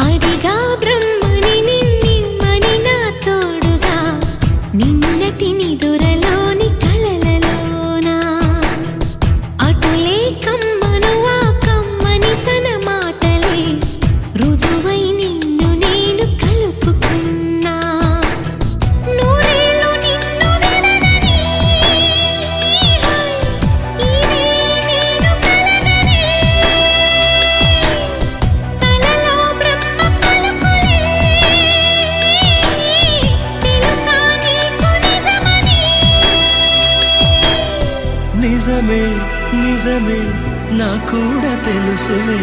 అడిగా బ్రహ్మని నిన్నిమ్మని నా తోడుగా నిన్నటి నిదురలోని కలలలోనా అటులే కమ్మను ఆ కమ్మని తన మాటలే రుజువై నిన్ను నేను కలుపుకున్నా నూరేళ్ళు నిన్ను విడనని ఇదే నేను కలగనే తలలో బ్రహ్మ పలుకులే తెలుసా నీకు నిజమని నిజమే నిజమే నా కూడా తెలుసులే